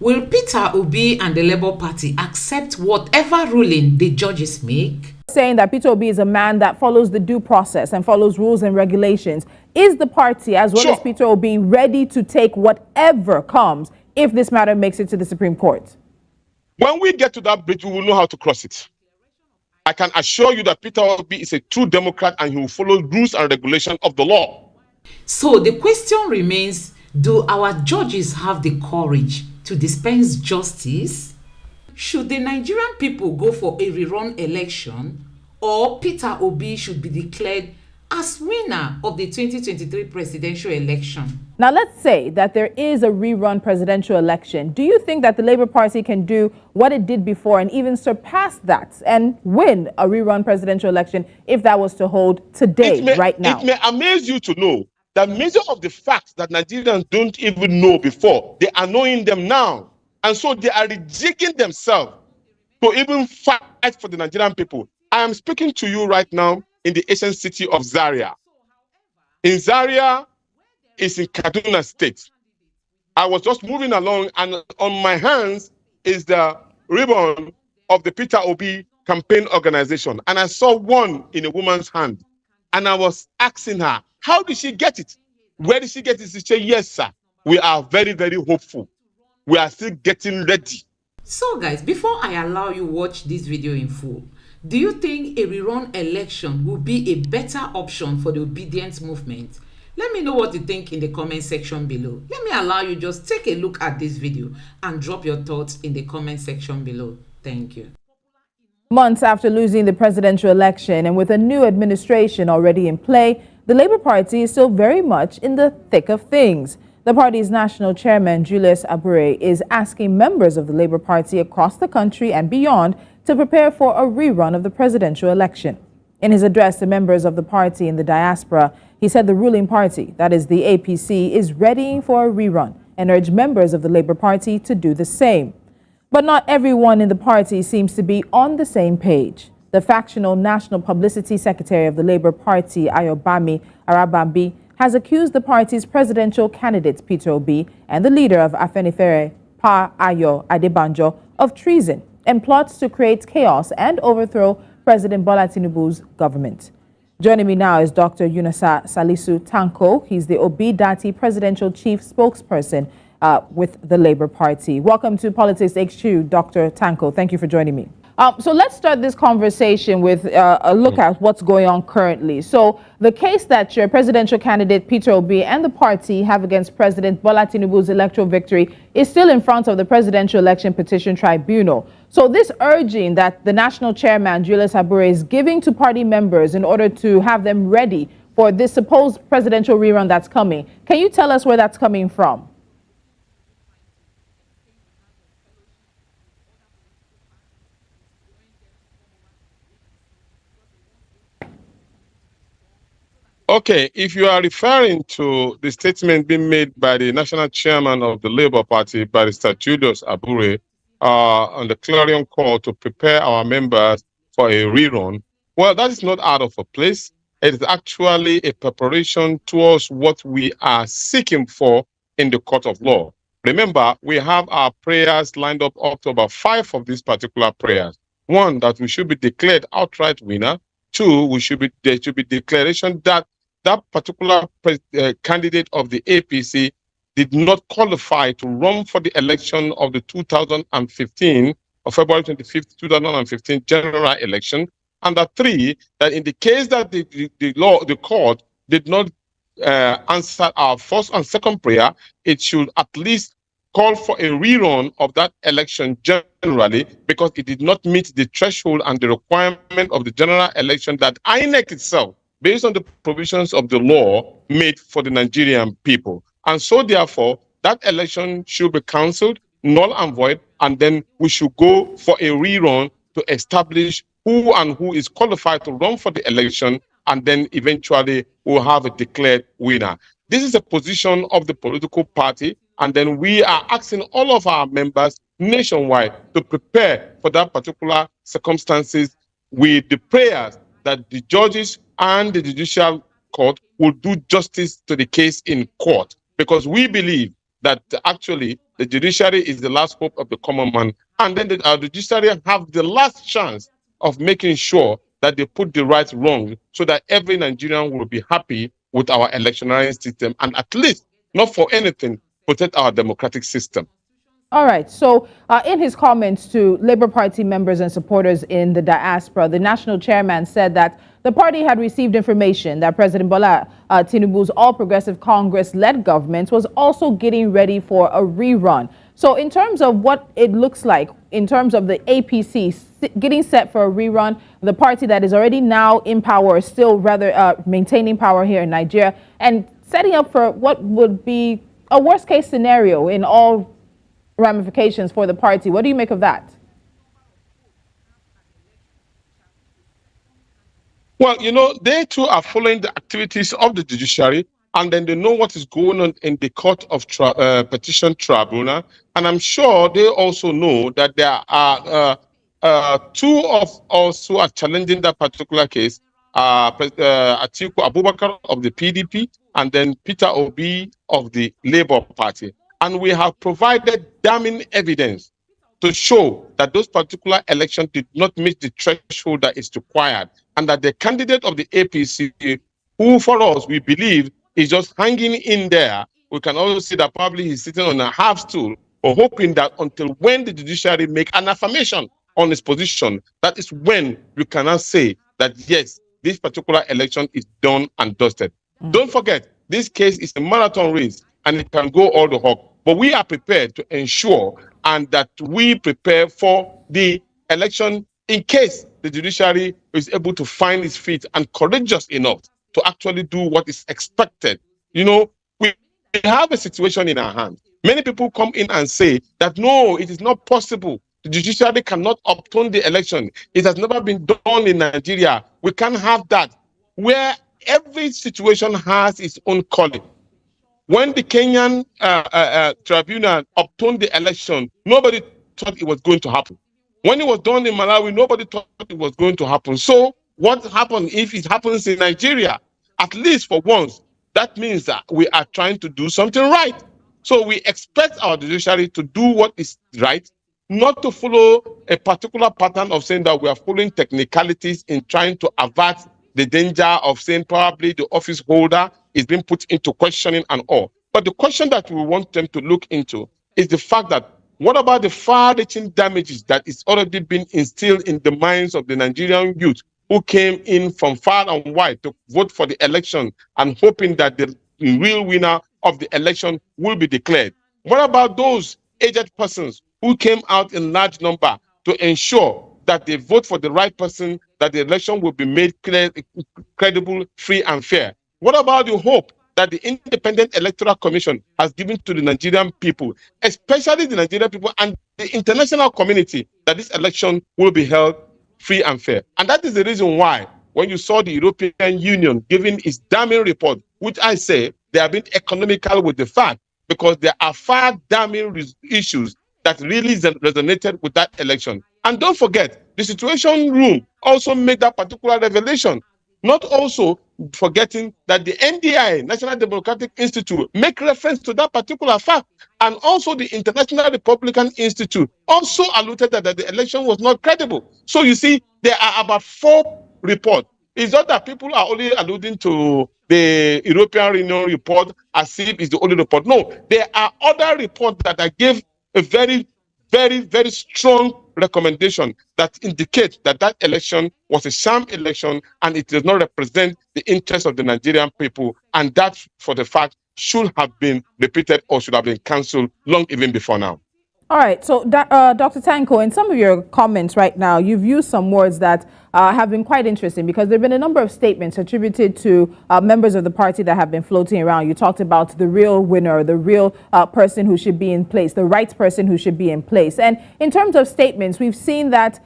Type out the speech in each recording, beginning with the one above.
Will Peter Obi and the Labour Party accept whatever ruling the judges make? Saying that Peter Obi is a man that follows the due process and follows rules and regulations. Is the party, as well as Peter Obi, ready to take whatever comes if this matter makes it to the Supreme Court? When we get to that bridge, we will know how to cross it. I can assure you that Peter Obi is a true Democrat and he will follow rules and regulations of the law. So the question remains, do our judges have the courage to dispense justice? Should the Nigerian people go for a rerun election, or Peter Obi should be declared as winner of the 2023 presidential election? Now, let's say that there is a rerun presidential election. Do you think that the Labour Party can do what it did before and even surpass that and win a rerun presidential election if that was to hold today, right now? It may amaze you to know that many of the facts that Nigerians don't even know before, they are knowing them now. And so they are rejigging themselves to even fight for the Nigerian people. I am speaking to you right now in the ancient city of Zaria. In Zaria is in Kaduna State. I was just moving along, and on my hands is the ribbon of the Peter Obi campaign organization. And I saw one in a woman's hand. And I was asking her, how did she get it? Where did she get it? She said, yes, sir. We are very, very hopeful. We are still getting ready. So guys, before I allow you watch this video in full, do you think a rerun election will be a better option for the Obidients movement? Let me know what you think in the comment section below. Let me allow you just take a look at this video and drop your thoughts in the comment section below. Thank you. Months after losing the presidential election and with a new administration already in play, the Labour Party is still very much in the thick of things. The party's national chairman, Julius Abure, is asking members of the Labour Party across the country and beyond to prepare for a rerun of the presidential election. In his address to members of the party in the diaspora, he said the ruling party, that is the APC, is readying for a rerun and urged members of the Labour Party to do the same. But not everyone in the party seems to be on the same page. The factional National Publicity Secretary of the Labour Party, Ayobami Arabambi, has accused the party's presidential candidate, Peter Obi, and the leader of Afenifere, Pa Ayo Adebanjo, of treason and plots to create chaos and overthrow President Bola Tinubu's government. Joining me now is Dr. Yunusa Salisu Tanko. He's the Obidients presidential chief spokesperson with the Labour Party. Welcome to Politics HQ, Dr. Tanko. Thank you for joining me. So let's start this conversation with a look at what's going on currently. So the case that your presidential candidate Peter Obi and the party have against President Bola Tinubu's electoral victory is still in front of the Presidential Election Petition Tribunal. So this urging that the national chairman, Julius Abure, is giving to party members in order to have them ready for this supposed presidential rerun that's coming, can you tell us where that's coming from? Okay, if you are referring to the statement being made by the national chairman of the Labour Party, Barrister Julius Abure, on the clarion call to prepare our members for a rerun, well, that is not out of a place. It is actually a preparation towards what we are seeking for in the court of law. Remember, we have our prayers lined up to about 5 of these particular prayers. 1, that we should be declared outright winner. 2, there should be declaration that that particular candidate of the APC did not qualify to run for the election of the 2015, or February 25th, 2015 general election. And that 3, that in the case that the court did not answer our first and second prayer, it should at least call for a rerun of that election generally, because it did not meet the threshold and the requirement of the general election that INEC itself, based on the provisions of the law, made for the Nigerian people. And so therefore, that election should be cancelled, null and void, and then we should go for a rerun to establish who is qualified to run for the election, and then eventually we'll have a declared winner. This is a position of the political party, and then we are asking all of our members nationwide to prepare for that particular circumstances with the prayers that the judges and the judicial court will do justice to the case in court, because we believe that actually the judiciary is the last hope of the common man. And then our judiciary have the last chance of making sure that they put the right wrong so that every Nigerian will be happy with our electionary system and at least, not for anything, protect our democratic system. All right. So, in his comments to Labour Party members and supporters in the diaspora, the national chairman said that the party had received information that President Bola Tinubu's All Progressive Congress-led government was also getting ready for a rerun. So, in terms of what it looks like, in terms of the APC getting set for a rerun, the party that is already now in power, still rather maintaining power here in Nigeria, and setting up for what would be a worst-case scenario in all ramifications for the party. What do you make of that? Well, you know, they too are following the activities of the judiciary, and then they know what is going on in the court of petition tribunal. And I'm sure they also know that there are two of us who are challenging that particular case, Atiku Abubakar of the PDP and then Peter Obi of the Labour Party. And we have provided damning evidence to show that those particular elections did not meet the threshold that is required, and that the candidate of the APC, who for us we believe is just hanging in there, we can also see that probably he's sitting on a half stool, or hoping that until when the judiciary make an affirmation on his position, that is when we cannot say that yes, this particular election is done and dusted. Don't forget, this case is a marathon race and it can go all the hog. But we are prepared to ensure and that we prepare for the election in case the judiciary is able to find its feet and courageous enough to actually do what is expected. You know, we have a situation in our hands. Many people come in and say that no, it is not possible. The judiciary cannot overturn the election. It has never been done in Nigeria. We can't have that. Where every situation has its own calling. When the Kenyan tribunal overturned the election, nobody thought it was going to happen. When it was done in Malawi, nobody thought it was going to happen. So what happens if it happens in Nigeria? At least for once, that means that we are trying to do something right. So we expect our judiciary to do what is right, not to follow a particular pattern of saying that we are following technicalities in trying to avert the danger of saying probably the office holder is being put into questioning and all. But the question that we want them to look into is the fact that what about the far-reaching damages that is already been instilled in the minds of the Nigerian youth who came in from far and wide to vote for the election and hoping that the real winner of the election will be declared? What about those aged persons who came out in large number to ensure that they vote for the right person, that the election will be made clear, credible, free, and fair? What about the hope that the Independent Electoral Commission has given to the Nigerian people, especially the Nigerian people and the international community, that this election will be held free and fair? And that is the reason why, when you saw the European Union giving its damning report, which I say they have been economical with the fact, because there are far damning issues that really resonated with that election. And don't forget, the Situation Room also made that particular revelation. Not also forgetting that the NDI, National Democratic Institute, make reference to that particular fact. And also the International Republican Institute also alluded that the election was not credible. So you see, there are about 4 reports. It's not that people are only alluding to the European Union report as if it's the only report. No, there are other reports that gave a very, very strong recommendation that indicate that that election was a sham election and it does not represent the interests of the Nigerian people, and that, for the fact, should have been repeated or should have been cancelled long even before now. All right. So, Dr. Tanko, in some of your comments right now, you've used some words that have been quite interesting, because there have been a number of statements attributed to members of the party that have been floating around. You talked about the real winner, the real person who should be in place, the right person who should be in place. And in terms of statements, we've seen that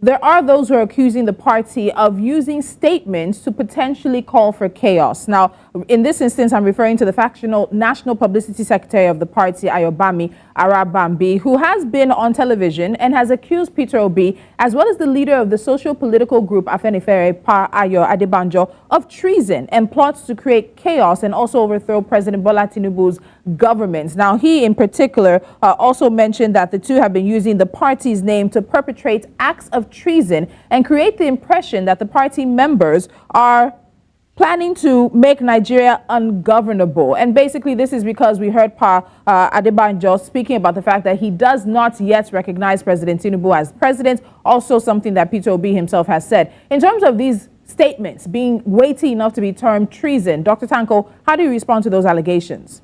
There are those who are accusing the party of using statements to potentially call for chaos. Now, in this instance, I'm referring to the factional National Publicity Secretary of the party, Ayobami Arabambi, who has been on television and has accused Peter Obi, as well as the leader of the social-political group Afenifere, Pa Ayo Adebanjo, of treason and plots to create chaos and also overthrow President Bola Tinubu's government. Now, he in particular also mentioned that the two have been using the party's name to perpetrate acts of treason and create the impression that the party members are planning to make Nigeria ungovernable. And basically, this is because we heard Pa Adebanjo speaking about the fact that he does not yet recognize President Tinubu as president, also something that Peter Obi himself has said. In terms of these statements being weighty enough to be termed treason, Dr. Tanko, how do you respond to those allegations?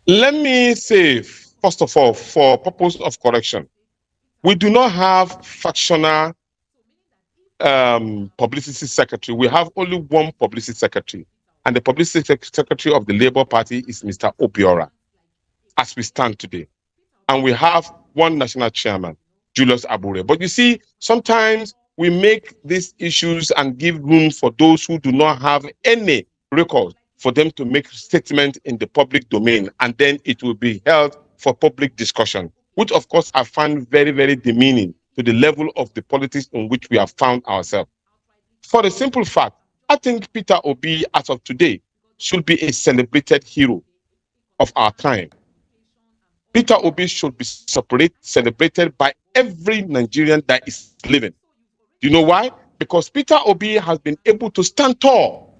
Let me say, first of all, for purpose of correction, we do not have factional publicity secretary. We have only one publicity secretary, and the publicity secretary of the Labour Party is Mr. Obiora, as we stand today. And we have one national chairman, Julius Abure. But you see, sometimes we make these issues and give room for those who do not have any record for them to make statements in the public domain, and then it will be held for public discussion, which of course I find very, very demeaning to the level of the politics in which we have found ourselves. For the simple fact, I think Peter Obi, as of today, should be a celebrated hero of our time. Peter Obi should be celebrated by every Nigerian that is living. Do you know why? Because Peter Obi has been able to stand tall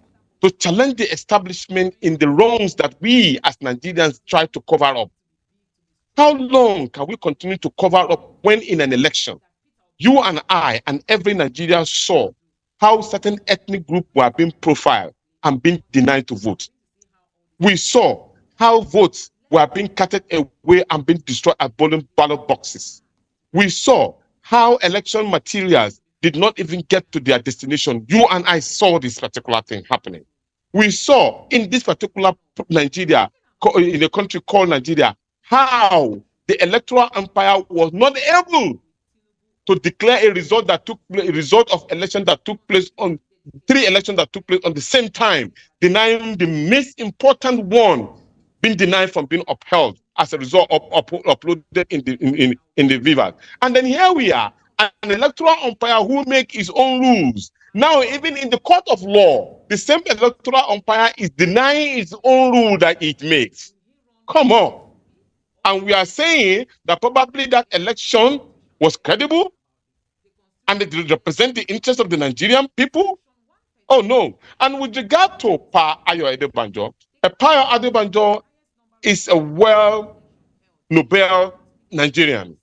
to challenge the establishment in the wrongs that we as Nigerians try to cover up. How long can we continue to cover up when in an election, you and I and every Nigerian saw how certain ethnic groups were being profiled and being denied to vote? We saw how votes were being carted away and being destroyed at ballot boxes. We saw how election materials did not even get to their destination. You and I saw this particular thing happening. We saw in this particular Nigeria, in a country called Nigeria, how the electoral umpire was not able to declare a result of election that took place on 3 elections that took place on the same time, denying the most important one being denied from being upheld as a result of uploaded in the Viva. And then here we are, an electoral umpire who makes his own rules. Now, even in the court of law, the same electoral umpire is denying his own rule that it makes. Come on. And we are saying that probably that election was credible and it represents the interest of the Nigerian people. Oh, no. And with regard to Pa Ayo Adebanjo, Pa Ayo Adebanjo is a Nobel Nigerian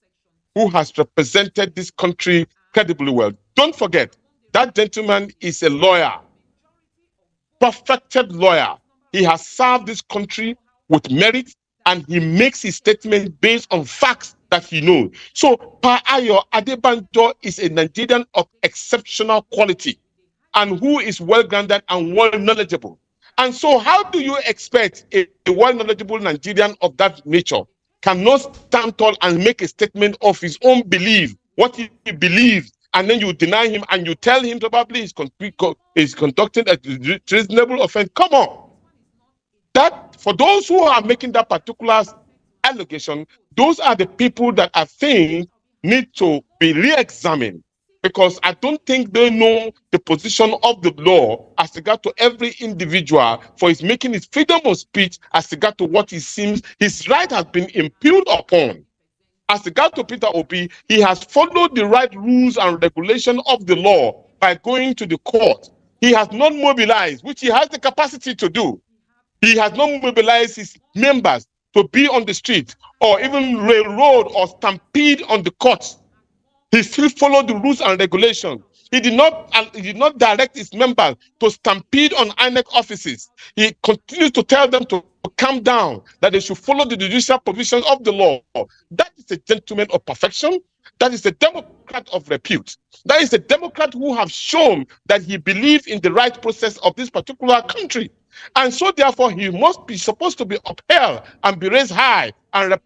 who has represented this country credibly well. Don't forget, that gentleman is a lawyer, perfected lawyer. He has served this country with merit, and he makes his statement based on facts that he knows. So Pa Ayo Adebanjo is a Nigerian of exceptional quality and who is well-grounded and well-knowledgeable. And so how do you expect a well-knowledgeable Nigerian of that nature cannot stand tall and make a statement of his own belief, what he believes, and then you deny him and you tell him probably he's conducting a reasonable offense? Come on. That, for those who are making that particular allegation, those are the people that I think need to be re-examined, because I don't think they know the position of the law as regard to every individual for his making his freedom of speech as regard to what he seems his right has been impugned upon. As regard to Peter Obi, he has followed the right rules and regulation of the law by going to the court. He has not mobilized, which he has the capacity to do. He has not mobilized his members to be on the street or even railroad or stampede on the courts. He still followed the rules and regulations. He did not direct his members to stampede on INEC offices. He continues to tell them to calm down, that they should follow the judicial provisions of the law. That is a gentleman of perfection. That is a Democrat of repute. That is a Democrat who have shown that he believes in the right process of this particular country. And so therefore he must be supposed to be upheld and be raised high and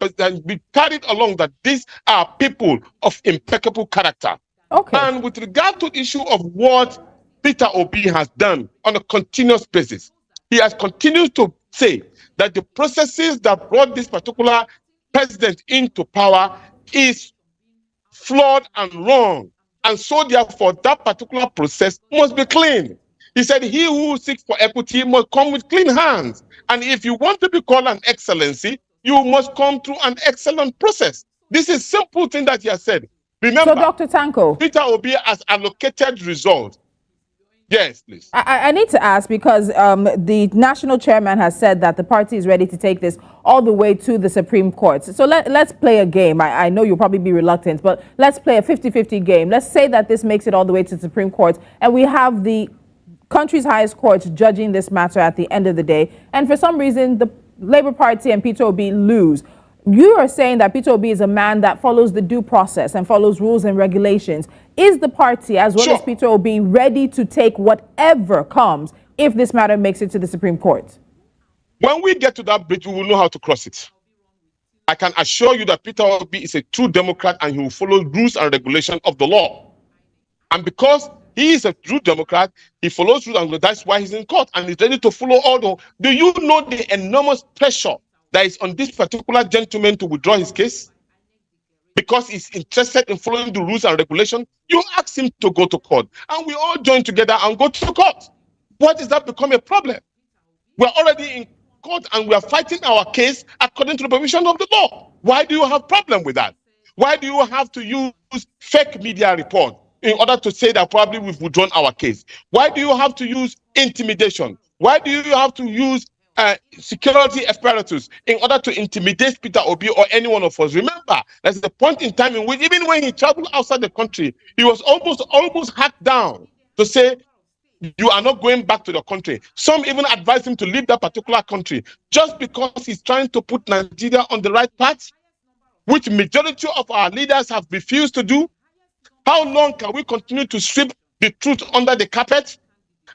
be carried along that these are people of impeccable character. Okay. And with regard to the issue of what Peter Obi has done on a continuous basis, he has continued to say that the processes that brought this particular president into power is flawed and wrong. And so therefore that particular process must be clean. He said, he who seeks for equity must come with clean hands. And if you want to be called an excellency, you must come through an excellent process. This is simple thing that he has said. Remember, So, Dr. Tanko, Peter Obi has allocated results. Yes, please. I need to ask because the national chairman has said that the party is ready to take this all the way to the Supreme Court. So let's play a game. I know you'll probably be reluctant, but let's play a 50-50 game. Let's say that this makes it all the way to the Supreme Court and we have the country's highest court judging this matter at the end of the day. And for some reason, the Labour Party and Peter Obi lose. You are saying that Peter Obi is a man that follows the due process and follows rules and regulations. Is the party, as well as Peter Obi, ready to take whatever comes if this matter makes it to the Supreme Court? When we get to that bridge, we will know how to cross it. I can assure you that Peter Obi is a true Democrat and he will follow rules and regulations of the law. And because he is a true Democrat, he follows rules and regulations. That's why he's in court and he's ready to follow all the... Do you know the enormous pressure that is on this particular gentleman to withdraw his case? Because he's interested in following the rules and regulations, you ask him to go to court. And we all join together and go to court. What does that become a problem? We're already in court and we are fighting our case according to the provision of the law. Why do you have problem with that? Why do you have to use fake media report in order to say that probably we've withdrawn our case? Why do you have to use intimidation? Why do you have to use security apparatus in order to intimidate Peter Obi or any one of us? Remember, there's a point in time in which even when he traveled outside the country, he was almost hacked down to say, you are not going back to the country. Some even advised him to leave that particular country just because he's trying to put Nigeria on the right path, which majority of our leaders have refused to do. How long can we continue to sweep the truth under the carpet?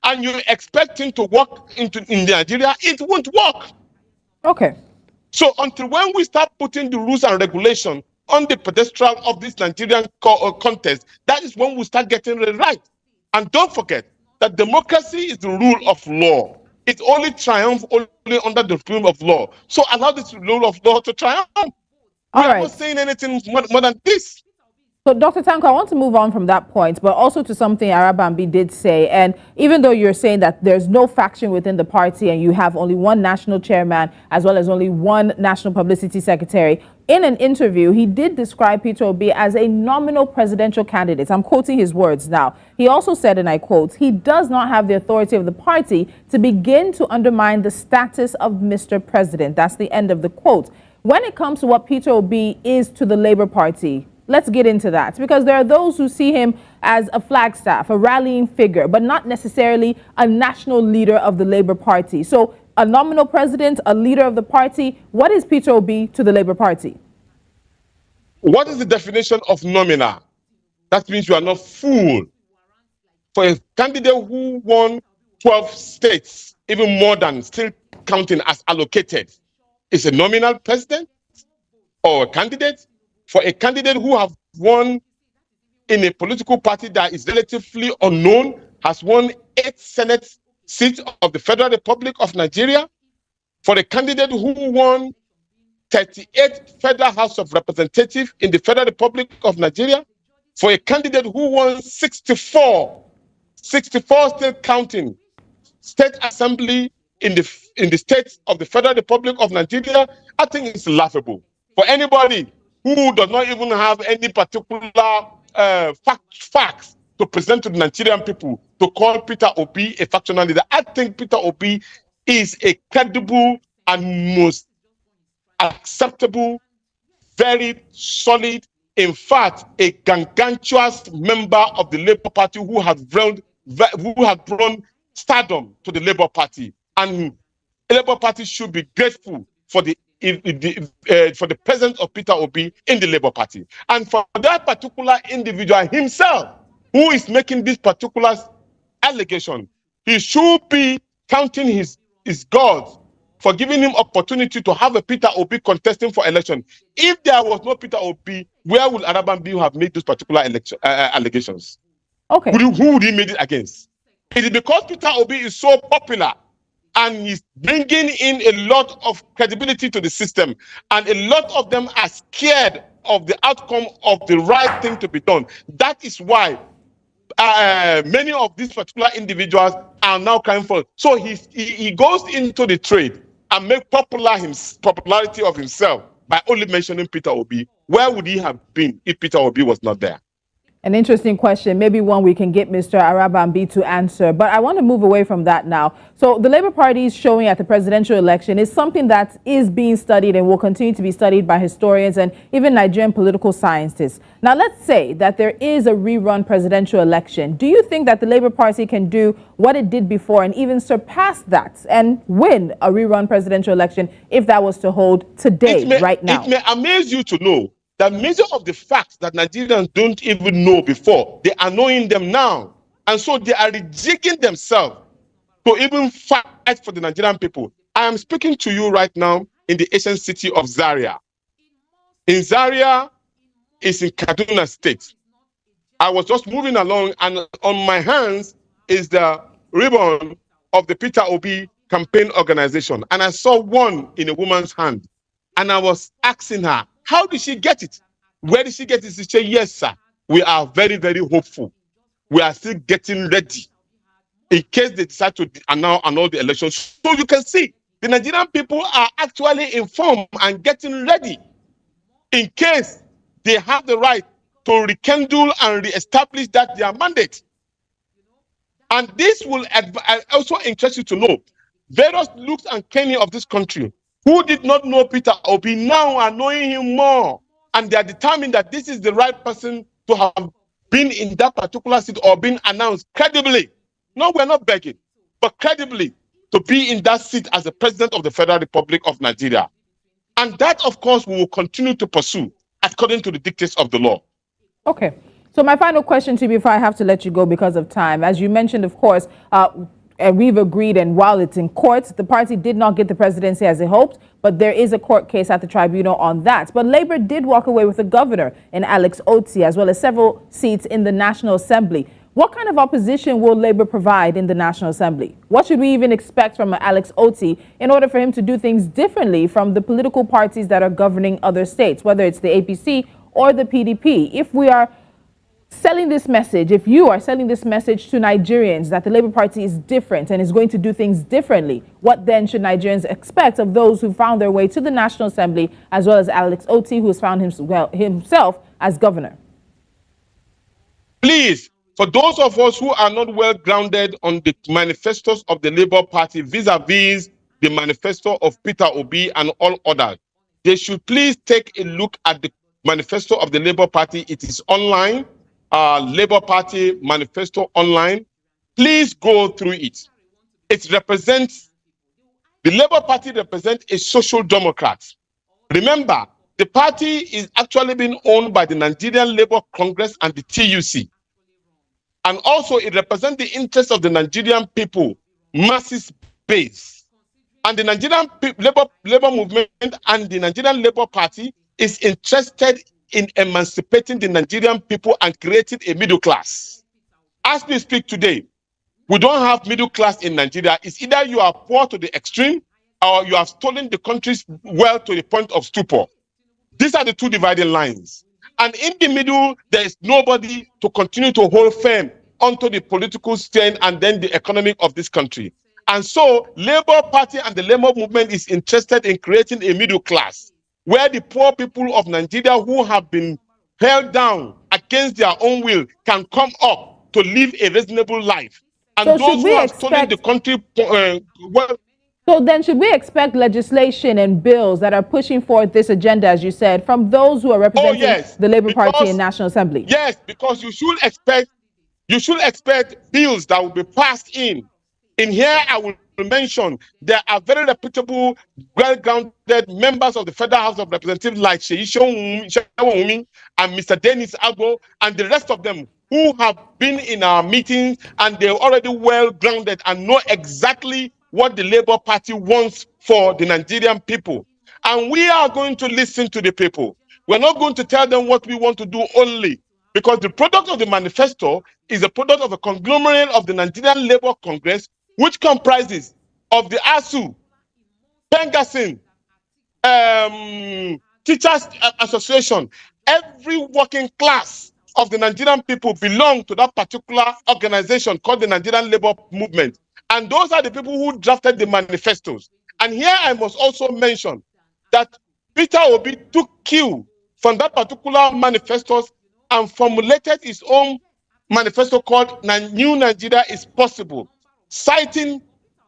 And you expect him to walk in Nigeria? It won't work. Okay. So until when we start putting the rules and regulations on the pedestal of this Nigerian contest, that is when we start getting it right. And don't forget that democracy is the rule of law. It only triumphs only under the rule of law. So allow this rule of law to triumph. We are not saying anything more than this. So, Dr. Tanko, I want to move on from that point, but also to something Arabambi did say. And even though you're saying that there's no faction within the party and you have only one national chairman as well as only one national publicity secretary, in an interview, he did describe Peter Obi as a nominal presidential candidate. I'm quoting his words now. He also said, and I quote, he does not have the authority of the party to begin to undermine the status of Mr. President. That's the end of the quote. When it comes to what Peter Obi is to the Labour Party, let's get into that, because there are those who see him as a flagstaff, a rallying figure, but not necessarily a national leader of the Labour Party. So a nominal president, a leader of the party, what is Peter Obi to the Labour Party? What is the definition of nominal? That means you are not full. For a candidate who won 12 states, even more than still counting as allocated, is a nominal president or a candidate? For a candidate who have won in a political party that is relatively unknown, has won 8 Senate seats of the Federal Republic of Nigeria, for a candidate who won 38 Federal House of Representatives in the Federal Republic of Nigeria, for a candidate who won 64 still counting, State Assembly in the states of the Federal Republic of Nigeria, I think it's laughable. For anybody who does not even have any particular facts to present to the Nigerian people to call Peter Obi a factional leader, I think Peter Obi is a credible and most acceptable, very solid, in fact, a gargantuous member of the Labour Party who has brought stardom to the Labour Party. And the Labour Party should be grateful for the presence of Peter Obi in the Labour Party. And for that particular individual himself, who is making this particular allegation, he should be counting his is God for giving him opportunity to have a Peter Obi contesting for election. If there was no Peter Obi, where would Araban have made those particular allegations? Okay. Who would he made it against? It is because Peter Obi is so popular and he's bringing in a lot of credibility to the system, and a lot of them are scared of the outcome of the right thing to be done. That is why many of these particular individuals are now coming forward. So he goes into the trade and make popularity of himself by only mentioning Peter Obi. Where would he have been if Peter Obi was not there? An interesting question, maybe one we can get Mr. Arabambi to answer, but I want to move away from that now. So the Labour Party's showing at the presidential election is something that is being studied and will continue to be studied by historians and even Nigerian political scientists. Now, let's say that there is a rerun presidential election. Do you think that the Labour Party can do what it did before and even surpass that and win a rerun presidential election if that was to hold today, right now? It may amaze you to know that major of the facts that Nigerians don't even know before, they are knowing them now. And so they are rejigging themselves to even fight for the Nigerian people. I am speaking to you right now in the ancient city of Zaria. In Zaria is in Kaduna State. I was just moving along, and on my hands is the ribbon of the Peter Obi campaign organization. And I saw one in a woman's hand. And I was asking her, how did she get it? Where did she get it? She said, yes, sir. We are very, very hopeful. We are still getting ready in case they decide to annul the elections. So you can see the Nigerian people are actually informed and getting ready in case they have the right to rekindle and reestablish that their mandate. And this will also interest you to know various Lukes and Kenny of this country who did not know Peter Obi now are knowing him more, and they are determined that this is the right person to have been in that particular seat or been announced credibly. No, we're not begging, but credibly to be in that seat as the president of the Federal Republic of Nigeria. And that, of course, we will continue to pursue according to the dictates of the law. Okay. So my final question to you before I have to let you go because of time. As you mentioned, of course, we've agreed, and while it's in court, the party did not get the presidency as it hoped, but there is a court case at the tribunal on that. But Labour did walk away with a governor in Alex Otti, as well as several seats in the National Assembly. What kind of opposition will Labour provide in the National Assembly? What should we even expect from Alex Otti in order for him to do things differently from the political parties that are governing other states, whether it's the APC or the PDP? If we are selling this message, if you are selling this message to Nigerians that the Labour Party is different and is going to do things differently, what then should Nigerians expect of those who found their way to the National Assembly, as well as Alex Otti, who has found himself as governor? Please, for those of us who are not well grounded on the manifestos of the Labour Party vis-a-vis the manifesto of Peter Obi and all others, they should please take a look at the manifesto of the Labour Party. It is online. Labour Party manifesto online. Please go through it. It represents, the Labour Party represents a social democrat. Remember, the party is actually being owned by the Nigerian Labour Congress and the TUC. And also it represents the interests of the Nigerian people, masses base. And the Nigerian labor movement and the Nigerian Labour Party is interested in emancipating the Nigerian people and creating a middle class. As we speak today, we don't have middle class in Nigeria. It's either you are poor to the extreme or you have stolen the country's wealth to the point of stupor. These are the two dividing lines. And in the middle, there is nobody to continue to hold firm onto the political stand and then the economy of this country. And so Labour Party and the Labour movement is interested in creating a middle class where the poor people of Nigeria who have been held down against their own will can come up to live a reasonable life. And so those who have stolen the country, so then should we expect legislation and bills that are pushing forth this agenda, as you said, from those who are representing the Labour Party in National Assembly? Yes, because you should expect bills that will be passed in. In here, I will mention there are very reputable, well-grounded members of the Federal House of Representatives like Seyi Shewumi and Mr. Dennis Agbo and the rest of them who have been in our meetings, and they're already well-grounded and know exactly what the Labour Party wants for the Nigerian people. And we are going to listen to the people. We're not going to tell them what we want to do only, because the product of the manifesto is a product of a conglomerate of the Nigerian Labour Congress, which comprises of the ASU, Pengasin, Teachers Association. Every working class of the Nigerian people belong to that particular organization called the Nigerian Labour Movement. And those are the people who drafted the manifestos. And here I must also mention that Peter Obi took cue from that particular manifestos and formulated his own manifesto called New Nigeria is Possible, citing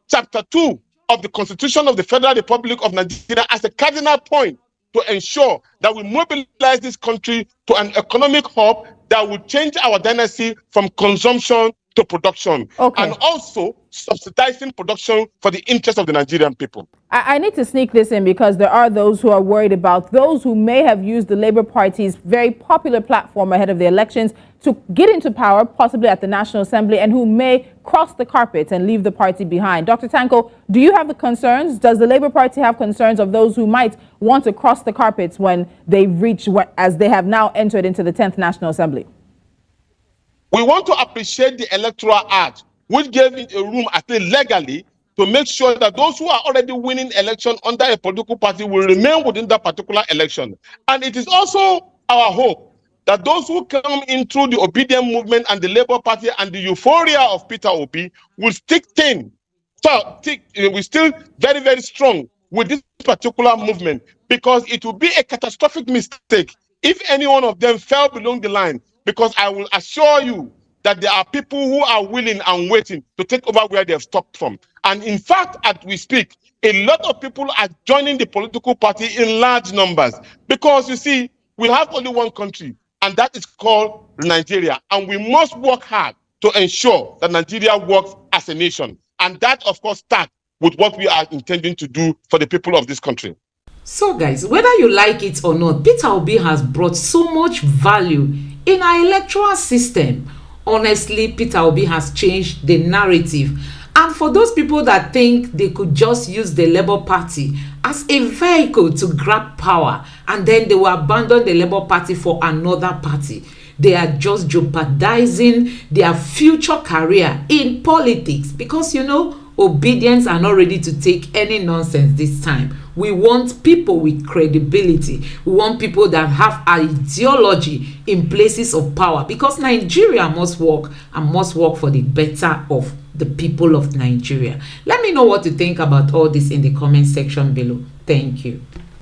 Chapter 2 of the Constitution of the Federal Republic of Nigeria as a cardinal point to ensure that we mobilize this country to an economic hub that will change our dynasty from consumption to production, and also subsidizing production for the interest of the Nigerian people. I need to sneak this in because there are those who are worried about those who may have used the Labour Party's very popular platform ahead of the elections to get into power, possibly at the National Assembly, and who may cross the carpet and leave the party behind. Dr. Tanko, do you have the concerns? Does the Labour Party have concerns of those who might want to cross the carpets when they reach, as they have now entered into the 10th National Assembly? We want to appreciate the Electoral Act, which gave it a room, at least legally, to make sure that those who are already winning election under a political party will remain within that particular election. And it is also our hope that those who come in through the Obidients movement and the Labour Party and the euphoria of Peter Obi will stick we still very, very strong with this particular movement, because it will be a catastrophic mistake if any one of them fell below the line, because I will assure you that there are people who are willing and waiting to take over where they have stopped from. And in fact, as we speak, a lot of people are joining the political party in large numbers, because you see, we have only one country, and that is called Nigeria. And we must work hard to ensure that Nigeria works as a nation. And that, of course, starts with what we are intending to do for the people of this country. So guys, whether you like it or not, Peter Obi has brought so much value in our electoral system. Honestly, Peter Obi has changed the narrative. And for those people that think they could just use the Labour Party as a vehicle to grab power and then they will abandon the Labour Party for another party, they are just jeopardizing their future career in politics, because you know, Obidients are not ready to take any nonsense this time. We want people with credibility. We want people that have ideology in places of power, because Nigeria must work and must work for the better of the people of Nigeria. Let me know what you think about all this in the comment section below. Thank you.